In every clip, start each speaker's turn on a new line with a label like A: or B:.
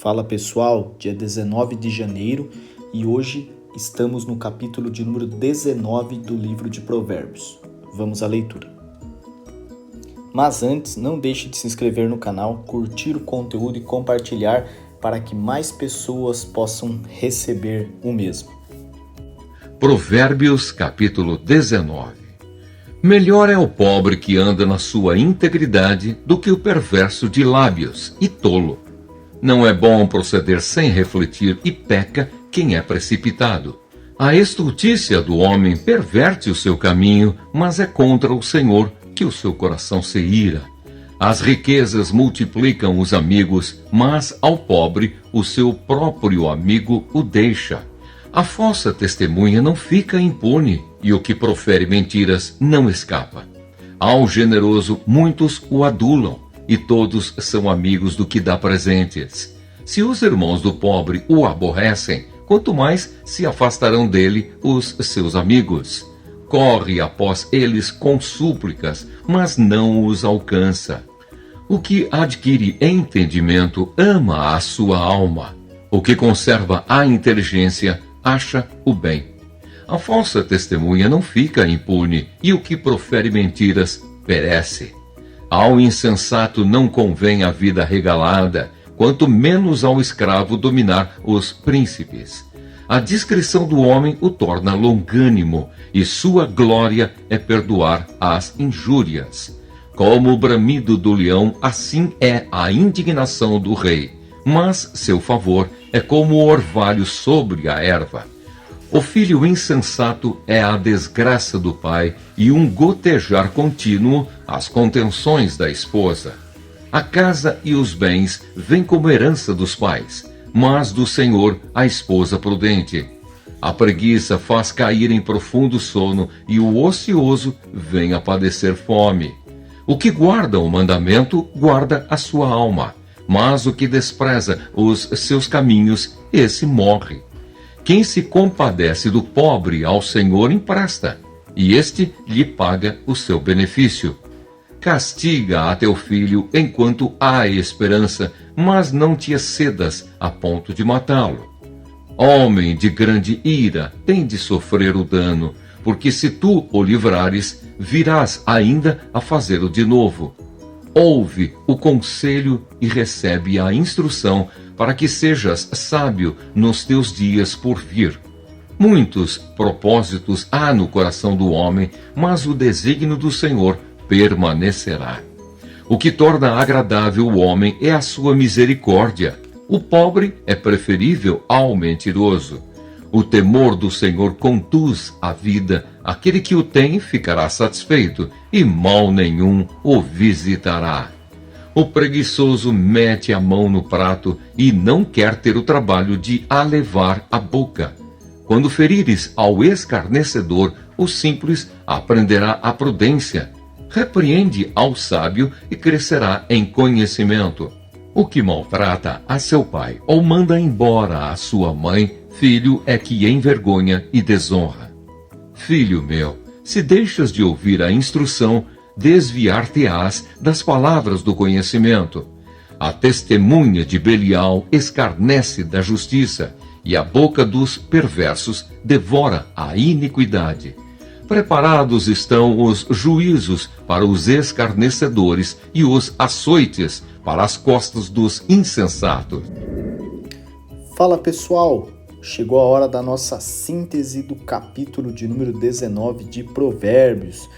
A: Fala pessoal, dia 19 de janeiro e hoje estamos no capítulo de número 19 do livro de Provérbios. Vamos à leitura. Mas antes, não deixe de se inscrever no canal, curtir o conteúdo e compartilhar para que mais pessoas possam receber o mesmo.
B: Provérbios capítulo 19. Melhor é o pobre que anda na sua integridade do que o perverso de lábios e tolo. Não é bom proceder sem refletir e peca quem é precipitado. A estultícia do homem perverte o seu caminho, mas é contra o Senhor que o seu coração se ira. As riquezas multiplicam os amigos, mas ao pobre o seu próprio amigo o deixa. A falsa testemunha não fica impune, e o que profere mentiras não escapa. Ao generoso muitos o adulam, e todos são amigos do que dá presentes. Se os irmãos do pobre o aborrecem, quanto mais se afastarão dele os seus amigos. Corre após eles com súplicas, mas não os alcança. O que adquire entendimento ama a sua alma. O que conserva a inteligência acha o bem. A falsa testemunha não fica impune, e o que profere mentiras perece. Ao insensato não convém a vida regalada, quanto menos ao escravo dominar os príncipes. A discrição do homem o torna longânimo, e sua glória é perdoar as injúrias. Como o bramido do leão, assim é a indignação do rei, mas seu favor é como o orvalho sobre a erva. O filho insensato é a desgraça do pai e um gotejar contínuo as contenções da esposa. A casa e os bens vêm como herança dos pais, mas do Senhor a esposa prudente. A preguiça faz cair em profundo sono e o ocioso vem a padecer fome. O que guarda o mandamento guarda a sua alma, mas o que despreza os seus caminhos, esse morre. Quem se compadece do pobre ao Senhor empresta, e este lhe paga o seu benefício. Castiga a teu filho enquanto há esperança, mas não te excedas a ponto de matá-lo. Homem de grande ira tem de sofrer o dano, porque se tu o livrares, virás ainda a fazê-lo de novo. Ouve o conselho e recebe a instrução, para que sejas sábio nos teus dias por vir. Muitos propósitos há no coração do homem, mas o desígnio do Senhor permanecerá. O que torna agradável o homem é a sua misericórdia. O pobre é preferível ao mentiroso. O temor do Senhor conduz a vida. Aquele que o tem ficará satisfeito, e mal nenhum o visitará. O preguiçoso mete a mão no prato e não quer ter o trabalho de alevar a boca. Quando ferires ao escarnecedor, o simples aprenderá a prudência. Repreende ao sábio e crescerá em conhecimento. O que maltrata a seu pai ou manda embora a sua mãe, filho é que envergonha e desonra. Filho meu, se deixas de ouvir a instrução, desviar-te-ás das palavras do conhecimento. A testemunha de Belial escarnece da justiça, e a boca dos perversos devora a iniquidade. Preparados estão os juízos para os escarnecedores e os açoites para as costas dos insensatos.
A: Fala pessoal, chegou a hora da nossa síntese do capítulo de número 19 de Provérbios.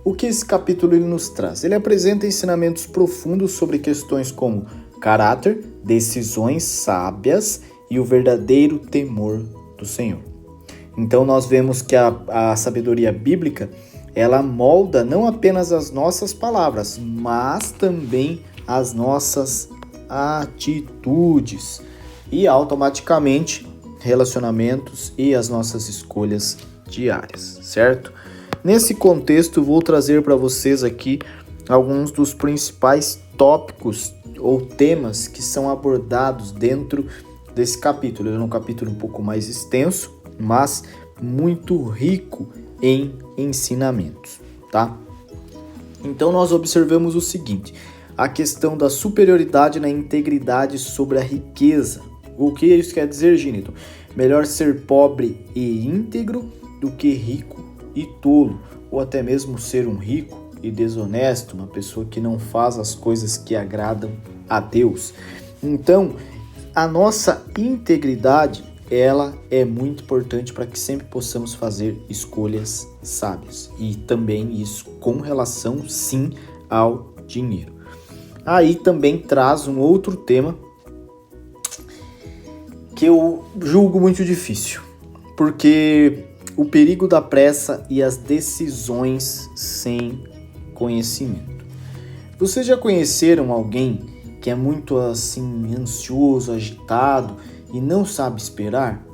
A: O que esse capítulo ele nos traz? Ele apresenta ensinamentos profundos sobre questões como caráter, decisões sábias e o verdadeiro temor do Senhor. Então nós vemos que a sabedoria bíblica, ela molda não apenas as nossas palavras, mas também as nossas atitudes e automaticamente relacionamentos e as nossas escolhas diárias, certo? Nesse contexto, vou trazer para vocês aqui alguns dos principais tópicos ou temas que são abordados dentro desse capítulo. Ele é um capítulo um pouco mais extenso, mas muito rico em ensinamentos, tá? Então nós observamos o seguinte: a questão da superioridade na integridade sobre a riqueza. O que isso quer dizer, Gínito? Melhor ser pobre e íntegro do que rico e tolo, ou até mesmo ser um rico e desonesto, uma pessoa que não faz as coisas que agradam a Deus. Então, a nossa integridade, ela é muito importante para que sempre possamos fazer escolhas sábias. E também isso com relação, sim, ao dinheiro. Aí também traz um outro tema que eu julgo muito difícil, porque o perigo da pressa e as decisões sem conhecimento. Vocês já conheceram alguém que é muito assim ansioso, agitado e não sabe esperar?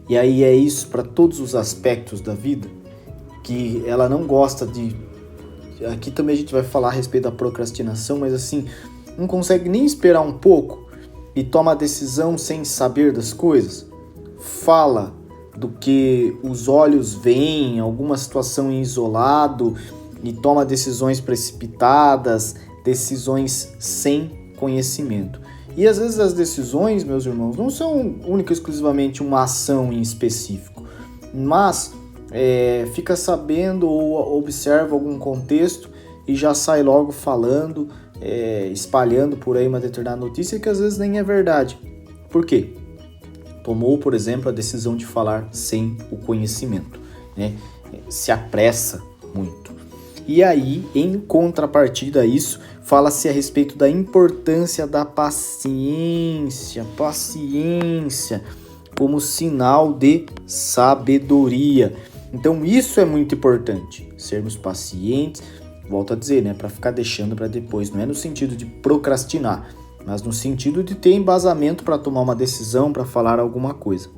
A: E aí é isso para todos os aspectos da vida, que ela não gosta de... Aqui também a gente vai falar a respeito da procrastinação, mas assim, não consegue nem esperar um pouco e toma a decisão sem saber das coisas. Fala do que os olhos veem, alguma situação em isolado e toma decisões precipitadas, decisões sem conhecimento. E às vezes as decisões, meus irmãos, não são única e exclusivamente uma ação em específico, mas fica sabendo ou observa algum contexto e já sai logo falando, espalhando por aí uma determinada notícia que às vezes nem é verdade. Por quê? Tomou, por exemplo, a decisão de falar sem o conhecimento, né? Se apressa muito. E aí, em contrapartida a isso, fala-se a respeito da importância da paciência como sinal de sabedoria. Então, isso é muito importante, sermos pacientes, volto a dizer, né, para ficar deixando para depois, não é no sentido de procrastinar, mas no sentido de ter embasamento para tomar uma decisão, para falar alguma coisa.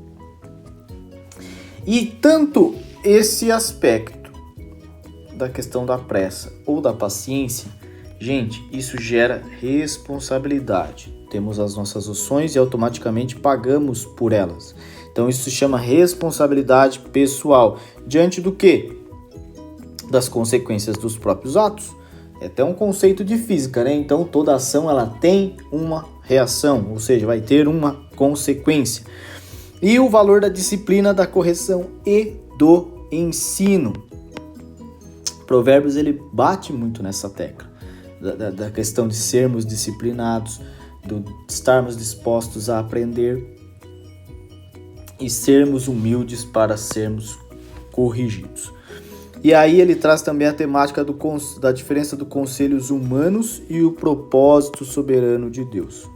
A: E tanto esse aspecto da questão da pressa ou da paciência, gente, isso gera responsabilidade. Temos as nossas ações e automaticamente pagamos por elas. Então isso se chama responsabilidade pessoal. Diante do quê? Das consequências dos próprios atos. É até um conceito de física, né? Então toda ação ela tem uma reação, ou seja, vai ter uma consequência. E o valor da disciplina, da correção e do ensino. Provérbios ele bate muito nessa tecla da questão de sermos disciplinados, de estarmos dispostos a aprender e sermos humildes para sermos corrigidos. E aí ele traz também a temática da diferença dos conselhos humanos e o propósito soberano de Deus.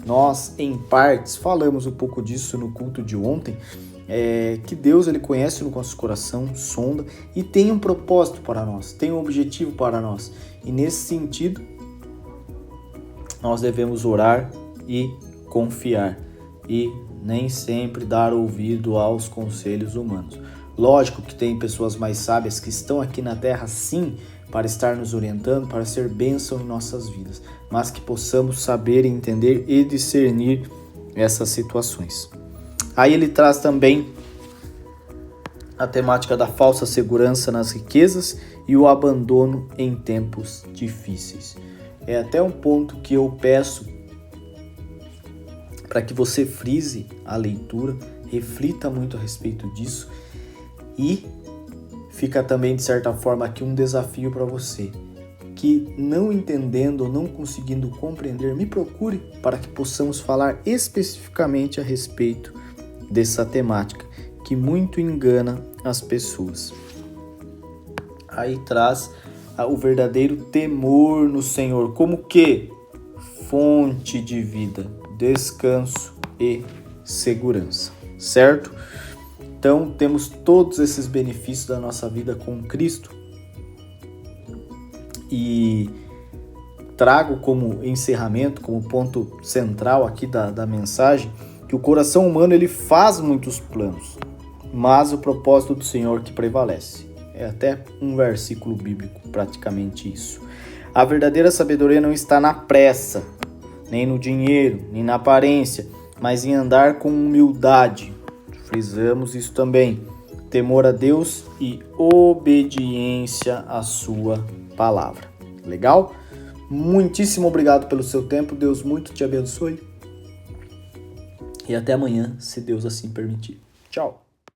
A: Nós, em partes, falamos um pouco disso no culto de ontem, que Deus ele conhece o nosso coração, sonda e tem um propósito para nós, tem um objetivo para nós. E nesse sentido, nós devemos orar e confiar e nem sempre dar ouvido aos conselhos humanos. Lógico que tem pessoas mais sábias que estão aqui na terra, sim, para estar nos orientando, para ser bênção em nossas vidas, mas que possamos saber, entender e discernir essas situações. Aí ele traz também a temática da falsa segurança nas riquezas e o abandono em tempos difíceis. É até um ponto que eu peço para que você frise a leitura, reflita muito a respeito disso e fica também, de certa forma, aqui um desafio para você, que não entendendo ou não conseguindo compreender, me procure para que possamos falar especificamente a respeito dessa temática, que muito engana as pessoas. Aí traz o verdadeiro temor no Senhor, como que? Fonte de vida, descanso e segurança, certo? Então, temos todos esses benefícios da nossa vida com Cristo e trago como encerramento, como ponto central aqui da mensagem, que o coração humano ele faz muitos planos, mas o propósito do Senhor que prevalece. É até um versículo bíblico, praticamente isso. A verdadeira sabedoria não está na pressa, nem no dinheiro, nem na aparência, mas em andar com humildade. Frisamos isso também. Temor a Deus e obediência à sua palavra. Legal? Muitíssimo obrigado pelo seu tempo, Deus muito te abençoe. E até amanhã, se Deus assim permitir. Tchau!